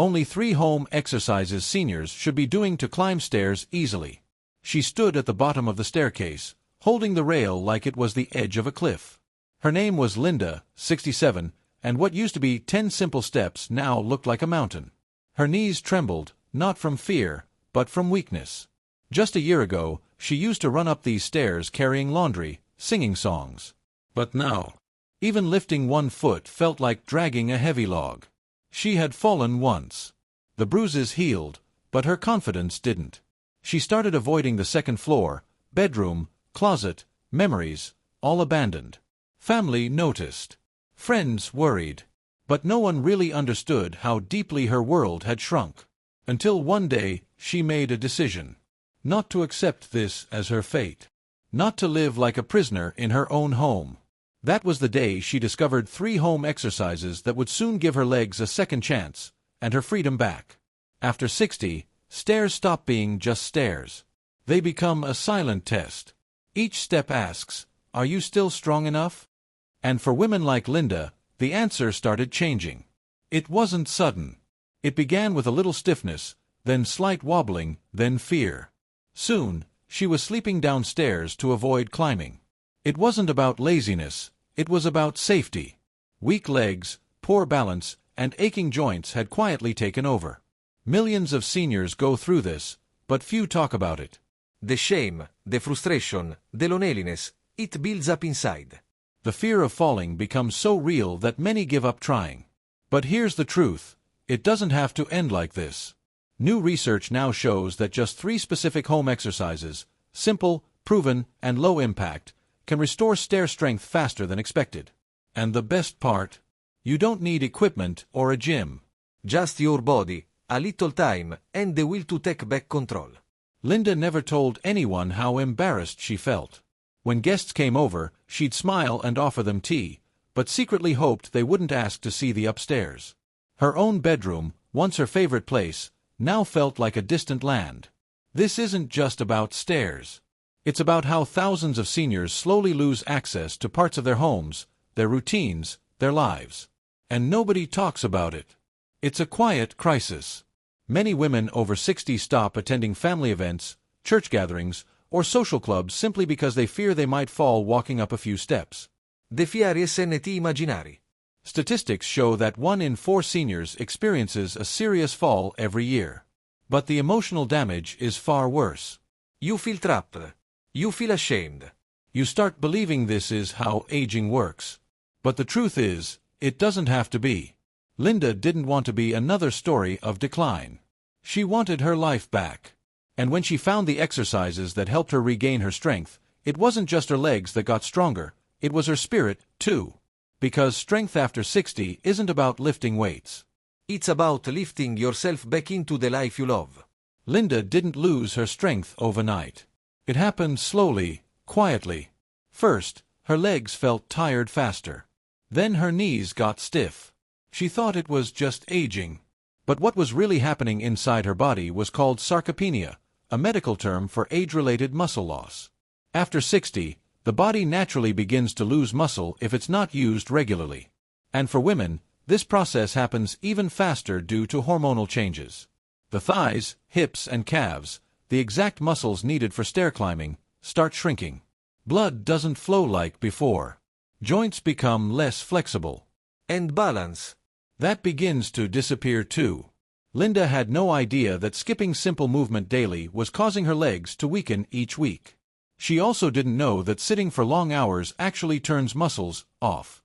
Only 3 home exercises seniors should be doing to climb stairs easily. She stood at the bottom of the staircase, holding the rail like it was the edge of a cliff. Her name was Linda, 67, and what used to be 10 simple steps now looked like a mountain. Her knees trembled, not from fear, but from weakness. Just a year ago, she used to run up these stairs carrying laundry, singing songs. But now, even lifting one foot felt like dragging a heavy log. She had fallen once. The bruises healed, but her confidence didn't. She started avoiding the second floor, bedroom, closet, memories, all abandoned. Family noticed. Friends worried. But no one really understood how deeply her world had shrunk. Until one day, she made a decision. Not to accept this as her fate. Not to live like a prisoner in her own home. That was the day she discovered 3 home exercises that would soon give her legs a second chance, and her freedom back. After 60, stairs stop being just stairs. They become a silent test. Each step asks, "Are you still strong enough?" And for women like Linda, the answer started changing. It wasn't sudden. It began with a little stiffness, then slight wobbling, then fear. Soon, she was sleeping downstairs to avoid climbing. It wasn't about laziness, it was about safety. Weak legs, poor balance, and aching joints had quietly taken over. Millions of seniors go through this, but few talk about it. The shame, the frustration, the loneliness, it builds up inside. The fear of falling becomes so real that many give up trying. But here's the truth, it doesn't have to end like this. New research now shows that just 3 specific home exercises, simple, proven, and low impact, can restore stair strength faster than expected. And the best part? You don't need equipment or a gym. Just your body, a little time, and the will to take back control. Linda never told anyone how embarrassed she felt. When guests came over, she'd smile and offer them tea, but secretly hoped they wouldn't ask to see the upstairs. Her own bedroom, once her favorite place, now felt like a distant land. This isn't just about stairs. It's about how thousands of seniors slowly lose access to parts of their homes, their routines, their lives. And nobody talks about it. It's a quiet crisis. Many women over 60 stop attending family events, church gatherings, or social clubs simply because they fear they might fall walking up a few steps. Defiare SNT immaginari. Statistics show that 1 in 4 seniors experiences a serious fall every year. But the emotional damage is far worse. You feel trapped. You feel ashamed. You start believing this is how aging works. But the truth is, it doesn't have to be. Linda didn't want to be another story of decline. She wanted her life back. And when she found the exercises that helped her regain her strength, it wasn't just her legs that got stronger, it was her spirit, too. Because strength after 60 isn't about lifting weights. It's about lifting yourself back into the life you love. Linda didn't lose her strength overnight. It happened slowly, quietly. First, her legs felt tired faster. Then her knees got stiff. She thought it was just aging. But what was really happening inside her body was called sarcopenia, a medical term for age-related muscle loss. After 60, the body naturally begins to lose muscle if it's not used regularly. And for women, this process happens even faster due to hormonal changes. The thighs, hips, and calves, the exact muscles needed for stair climbing, start shrinking. Blood doesn't flow like before. Joints become less flexible. And balance. That begins to disappear too. Linda had no idea that skipping simple movement daily was causing her legs to weaken each week. She also didn't know that sitting for long hours actually turns muscles off.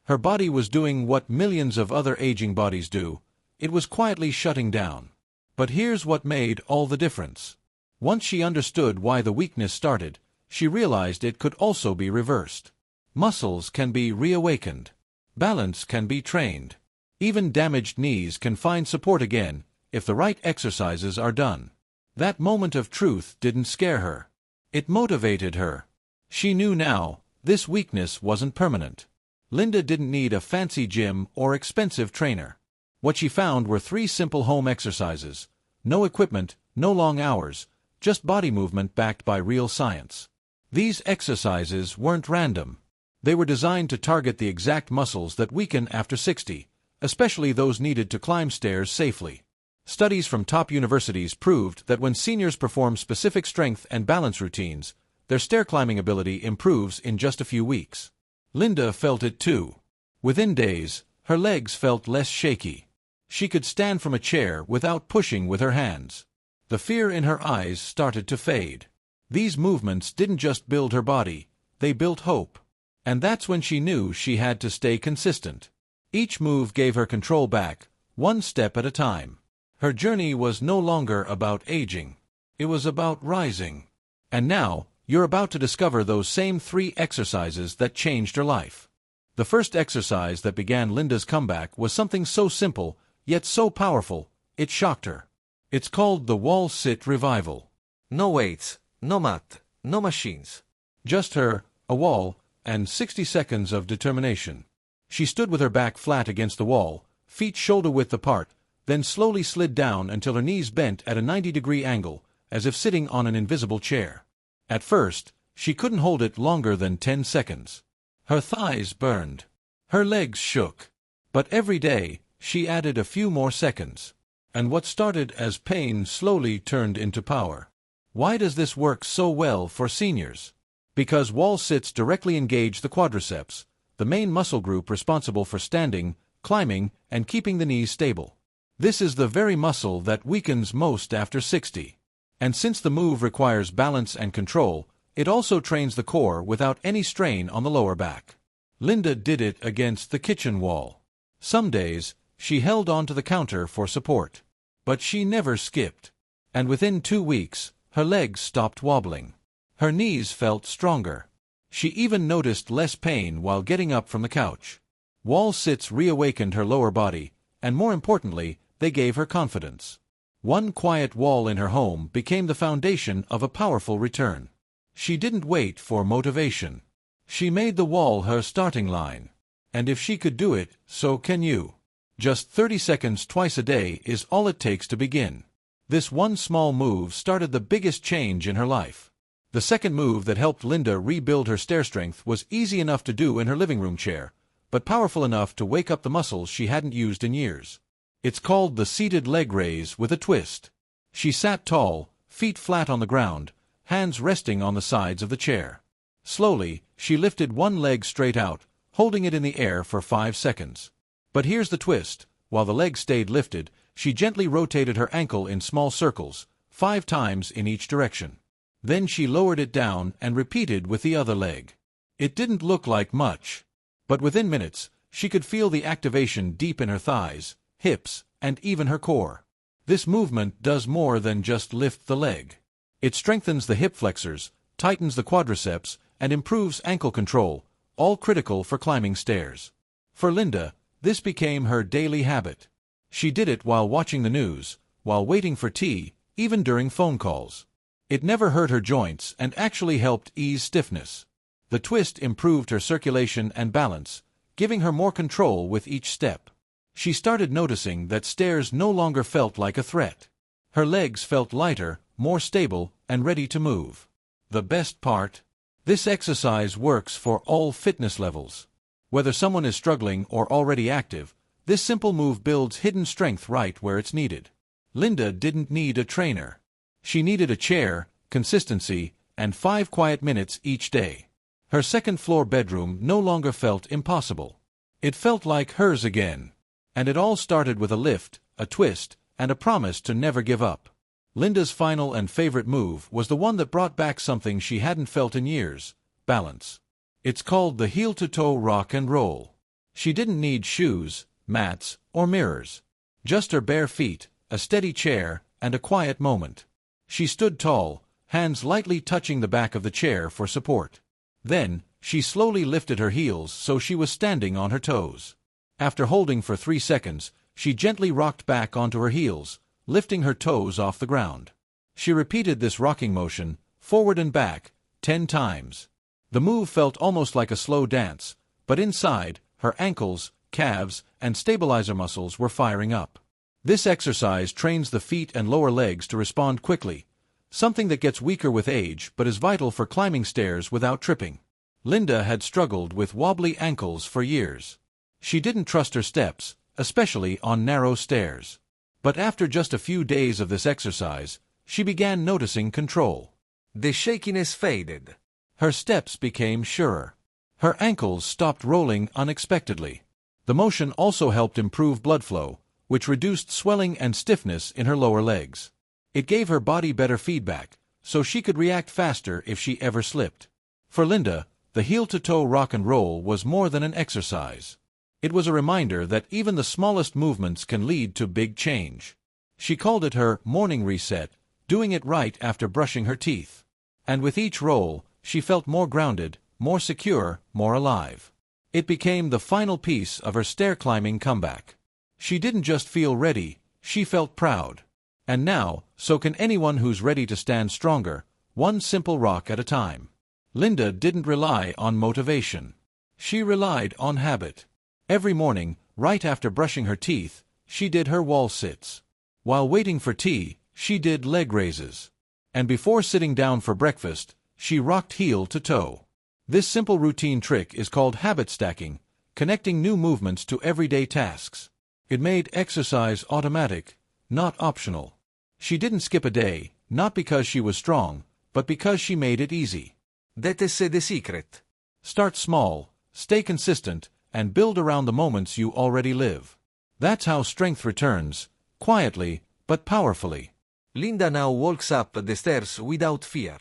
Her body was doing what millions of other aging bodies do. It was quietly shutting down. But here's what made all the difference. Once she understood why the weakness started, she realized it could also be reversed. Muscles can be reawakened. Balance can be trained. Even damaged knees can find support again, if the right exercises are done. That moment of truth didn't scare her. It motivated her. She knew now, this weakness wasn't permanent. Linda didn't need a fancy gym or expensive trainer. What she found were 3 simple home exercises. No equipment, no long hours, just body movement backed by real science. These exercises weren't random. They were designed to target the exact muscles that weaken after 60, especially those needed to climb stairs safely. Studies from top universities proved that when seniors perform specific strength and balance routines, their stair climbing ability improves in just a few weeks. Linda felt it too. Within days, her legs felt less shaky. She could stand from a chair without pushing with her hands. The fear in her eyes started to fade. These movements didn't just build her body, they built hope. And that's when she knew she had to stay consistent. Each move gave her control back, one step at a time. Her journey was no longer about aging. It was about rising. And now, you're about to discover those same 3 exercises that changed her life. The first exercise that began Linda's comeback was something so simple, yet so powerful, it shocked her. It's called the wall sit revival. No weights, no mat, no machines. Just her, a wall, and 60 seconds of determination. She stood with her back flat against the wall, feet shoulder-width apart, then slowly slid down until her knees bent at a 90-degree angle, as if sitting on an invisible chair. At first, she couldn't hold it longer than 10 seconds. Her thighs burned. Her legs shook. But every day, she added a few more seconds. And what started as pain slowly turned into power. Why does this work so well for seniors? Because wall sits directly engage the quadriceps, the main muscle group responsible for standing, climbing, and keeping the knees stable. This is the very muscle that weakens most after 60. And since the move requires balance and control, it also trains the core without any strain on the lower back. Linda did it against the kitchen wall. Some days, she held onto the counter for support. But she never skipped. And within 2 weeks, her legs stopped wobbling. Her knees felt stronger. She even noticed less pain while getting up from the couch. Wall sits reawakened her lower body, and more importantly, they gave her confidence. One quiet wall in her home became the foundation of a powerful return. She didn't wait for motivation. She made the wall her starting line. And if she could do it, so can you. Just 30 seconds twice a day is all it takes to begin. This one small move started the biggest change in her life. The second move that helped Linda rebuild her stair strength was easy enough to do in her living room chair, but powerful enough to wake up the muscles she hadn't used in years. It's called the seated leg raise with a twist. She sat tall, feet flat on the ground, hands resting on the sides of the chair. Slowly, she lifted one leg straight out, holding it in the air for 5 seconds. But here's the twist. While the leg stayed lifted, she gently rotated her ankle in small circles, 5 times in each direction. Then she lowered it down and repeated with the other leg. It didn't look like much. But within minutes, she could feel the activation deep in her thighs, hips, and even her core. This movement does more than just lift the leg. It strengthens the hip flexors, tightens the quadriceps, and improves ankle control, all critical for climbing stairs. For Linda, this became her daily habit. She did it while watching the news, while waiting for tea, even during phone calls. It never hurt her joints and actually helped ease stiffness. The twist improved her circulation and balance, giving her more control with each step. She started noticing that stairs no longer felt like a threat. Her legs felt lighter, more stable, and ready to move. The best part? This exercise works for all fitness levels. Whether someone is struggling or already active, this simple move builds hidden strength right where it's needed. Linda didn't need a trainer. She needed a chair, consistency, and 5 quiet minutes each day. Her second-floor bedroom no longer felt impossible. It felt like hers again. And it all started with a lift, a twist, and a promise to never give up. Linda's final and favorite move was the one that brought back something she hadn't felt in years: balance. It's called the heel-to-toe rock and roll. She didn't need shoes, mats, or mirrors. Just her bare feet, a steady chair, and a quiet moment. She stood tall, hands lightly touching the back of the chair for support. Then, she slowly lifted her heels so she was standing on her toes. After holding for 3 seconds, she gently rocked back onto her heels, lifting her toes off the ground. She repeated this rocking motion, forward and back, 10 times. The move felt almost like a slow dance, but inside, her ankles, calves, and stabilizer muscles were firing up. This exercise trains the feet and lower legs to respond quickly, something that gets weaker with age but is vital for climbing stairs without tripping. Linda had struggled with wobbly ankles for years. She didn't trust her steps, especially on narrow stairs. But after just a few days of this exercise, she began noticing control. The shakiness faded. Her steps became surer. Her ankles stopped rolling unexpectedly. The motion also helped improve blood flow, which reduced swelling and stiffness in her lower legs. It gave her body better feedback, so she could react faster if she ever slipped. For Linda, the heel-to-toe rock and roll was more than an exercise. It was a reminder that even the smallest movements can lead to big change. She called it her morning reset, doing it right after brushing her teeth. And with each roll, she felt more grounded, more secure, more alive. It became the final piece of her stair-climbing comeback. She didn't just feel ready, she felt proud. And now, so can anyone who's ready to stand stronger, one simple rock at a time. Linda didn't rely on motivation. She relied on habit. Every morning, right after brushing her teeth, she did her wall sits. While waiting for tea, she did leg raises. And before sitting down for breakfast, she rocked heel to toe. This simple routine trick is called habit stacking, connecting new movements to everyday tasks. It made exercise automatic, not optional. She didn't skip a day, not because she was strong, but because she made it easy. That is the secret. Start small, stay consistent, and build around the moments you already live. That's how strength returns, quietly but powerfully. Linda now walks up the stairs without fear.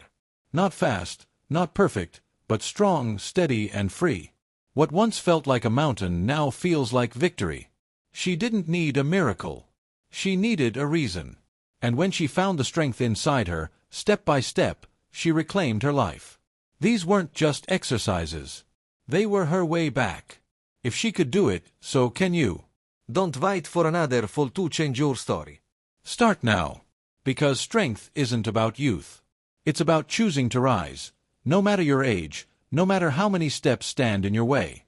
Not fast, not perfect, but strong, steady, and free. What once felt like a mountain now feels like victory. She didn't need a miracle. She needed a reason. And when she found the strength inside her, step by step, she reclaimed her life. These weren't just exercises. They were her way back. If she could do it, so can you. Don't wait for another fall to change your story. Start now. Because strength isn't about youth. It's about choosing to rise, no matter your age, no matter how many steps stand in your way.